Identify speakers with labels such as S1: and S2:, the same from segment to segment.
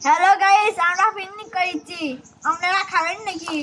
S1: Hello guys, আমরা picnic করেছি। আপনারা খাবেন নাকি?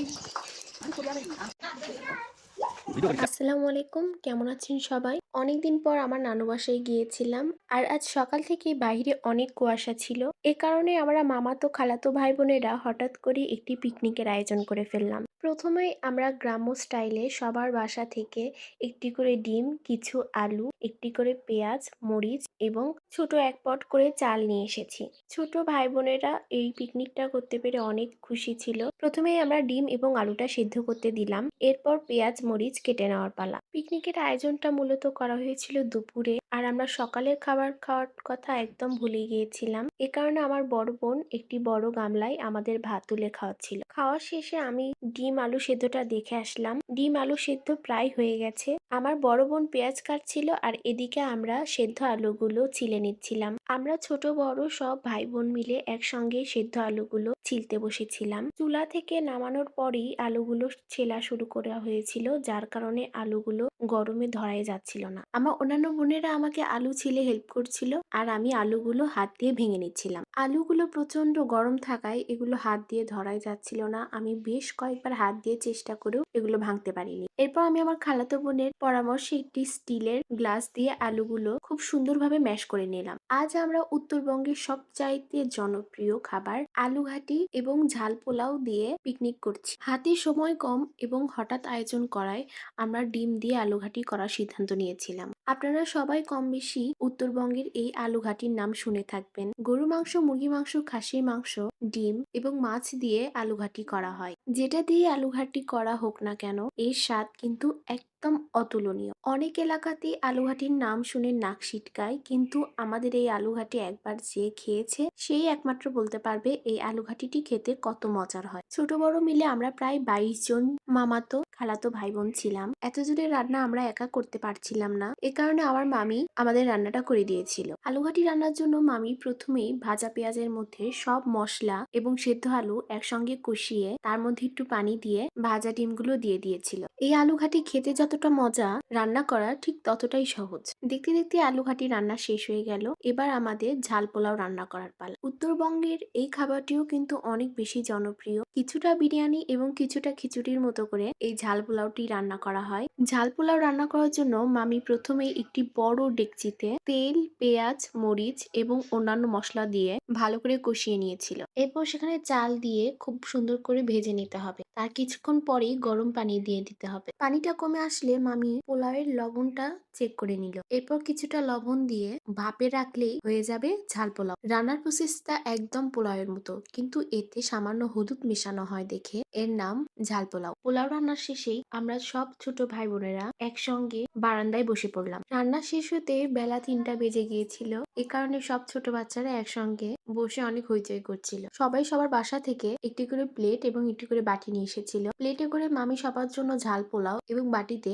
S2: আসসালামু আলাইকুম, কেমন আছেন সবাই? অনেকদিন পর আমার নানু বাসায় গিয়েছিলাম। আর আজ সকাল থেকে বাইরে অনেক কুয়াশা ছিল। এ কারণে আমরা মামাতো খালাতো ভাই বোনেরা হঠাৎ করে একটি পিকনিকের আয়োজন করে ফেললাম। প্রথমেই আমরা গ্রাম্য স্টাইলে সবার বাসা থেকে একটি করে ডিম, কিছু আলু, একটি করে পেঁয়াজ, মরিচ এবং ছোট এক পট করে চাল নিয়ে এসেছি। ছোট ভাই বোনেরা এই পিকনিকটা করতে পেরে অনেক খুশি ছিল। প্রথমেই আমরা ডিম এবং আলুটা সিদ্ধ করতে দিলাম। এরপর পেঁয়াজ মরিচ কেটে নেওয়ার পালা। পিকনিকের আয়োজনটা মূলত করা হয়েছিল দুপুরে, আর আমরা সকালের খাবার খাওয়ার কথা একদম ভুলে গিয়েছিলাম। এ কারণে আমার বড় বোন একটি বড় গামলায় আমাদের ভাত তুলে খাওয়াচ্ছিল। খাওয়া শেষে আমি ডিম আলু সেদ্ধটা দেখে আসলাম। ডিম আলু সেদ্ধ প্রায় হয়ে গেছে। আমার বড় বোন পেঁয়াজ কাটছিল, আর এদিকে আমরা সেদ্ধ আলুগুলো ছিলে নিচ্ছিলাম। আমরা ছোট বড় সব ভাই বোন মিলে একসঙ্গে সেদ্ধ আলুগুলো ছিলতে বসেছিলাম। চুলা থেকে নামানোর পরেই আলুগুলো ছেলা শুরু করা হয়েছিল, যার কারণে আলুগুলো গরমে ধরাই যাচ্ছিল না। আমার অন্যান্য বোনেরা আমাকে আলু ছিলে হেল্প করছিল, আর আমি আলুগুলো হাত দিয়ে ভেঙে নিচ্ছিলাম। আলুগুলো প্রচন্ড গরম থাকায় এগুলো হাত দিয়ে ধরাই যাচ্ছিল না। আমি বেশ কয়েকবার হাত দিয়ে চেষ্টা করেও এগুলো ভাঙতে পারিনি। এরপর আমি আমার খালাতো বোনের পরামর্শে একটি স্টিলের গ্লাস দিয়ে আলুগুলো খুব সুন্দরভাবে ম্যাশ করে নিলাম। আজ আমরা উত্তরবঙ্গের সবচাইতে জনপ্রিয় খাবার আলু ঘাটি এবং ঝাল পোলাও দিয়ে পিকনিক করছি। হাতে সময় কম এবং হঠাৎ আয়োজন করায় আমরা ডিম দিয়ে আলু ঘাটি করার সিদ্ধান্ত নিয়েছিলাম। আপনারা সবাই কম বেশি উত্তরবঙ্গের এই আলু ঘাটির নাম শুনে থাকবেন। গরু মাংস, মুরগি মাংস, খাসির মাংস, ডিম এবং মাছ দিয়ে আলু ঘাটি করা হয়। যেটা দিয়ে আলু ঘাটি করা হোক না কেন, এর স্বাদ কিন্তু একদম অতুলনীয়। অনেক এলাকাতেই আলু ঘাটির নাম শুনে নাক সিটকায়, কিন্তু আমাদের এই আলু ঘাটি একবার যে খেয়েছে সেই একমাত্র বলতে পারবে এই আলু ঘাটিটি খেতে কত মজার হয়। ছোট বড় মিলে আমরা প্রায় 22 জন মামাতো খালাতো ভাই বোন ছিলাম। এতজনের রান্না আমরা একা করতে পারছিলাম না। এ কারণে আমার মামি আমাদের রান্নাটা করে দিয়েছিল। আলু ঘাটি রান্নার জন্য মামি প্রথমেই ভাজা পেঁয়াজের মধ্যে সব মশলা এবং সেদ্ধ আলু একসঙ্গে কষিয়ে তার মধ্যে একটু পানি দিয়ে ভাজা ডিমগুলো দিয়ে দিয়েছিল। এই আলু ঘাটি খেতে যতটা মজা, রান্না করা ঠিক ততটাই সহজ। দেখতে দেখতে আলু ঘাটি রান্না শেষ হয়ে গেল। এবার আমাদের ঝাল পোলাও রান্না করার পালা। উত্তরবঙ্গের এই খাবারটিও কিন্তু অনেক বেশি জনপ্রিয়। কিছুটা বিরিয়ানি এবং কিছুটা খিচুড়ির মতো করে এই ঝাল পোলাওটি রান্না করা হয়। ঝাল পোলাও রান্না করার জন্য মামি প্রথমেই একটি বড় ডেকচিতে তেল, পেঁয়াজ, মরিচ এবং অন্যান্য মশলা দিয়ে ভালো করে কষিয়ে নিয়েছিল। এরপর সেখানে চাল দিয়ে খুব সুন্দর করে ভেজে নিতে হবে। তার কিছুক্ষণ পরেই গরম পানি দিয়ে দিতে হবে। পানিটা কমে আসলে মামি পোলাওয়ের লবণটা চেক করে নিল। এরপর কিছুটা লবণ দিয়ে ভাপে রাখলেই হয়ে যাবে ঝাল পোলাও। রান্নার প্রসেসটা একদম পোলাওয়ের মতো, কিন্তু এতে সামান্য হলুদ মেশানো হয় দেখে এর নাম ঝাল পোলাও। পোলাও রান্নার শেষেই আমরা সব ছোট ভাই বোনেরা একসঙ্গে বারান্দায় বসে পড়লাম। রান্না শেষ হতে বেলা 3টা বেজে গিয়েছিল। এ কারণে সব ছোট বাচ্চারা একসঙ্গে বসে অনেক হইচই করছিল। সবাই সবার বাসা থেকে একটি করে প্লেট এবং একটি করে বাটি নিয়ে এসেছিল। প্লেটে করে মামি সবার জন্য ঝাল পোলাও এবং বাটিতে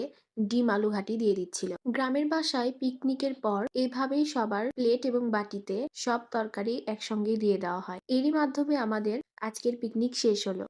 S2: ডিম আলু ঘাটি দিয়ে দিচ্ছিল। গ্রামের বাসায় পিকনিকের পর এভাবেই সবার প্লেট এবং বাটিতে সব তরকারি একসঙ্গে দিয়ে দেওয়া হয়। এরই মাধ্যমে আমাদের আজকের পিকনিক শেষ হলো।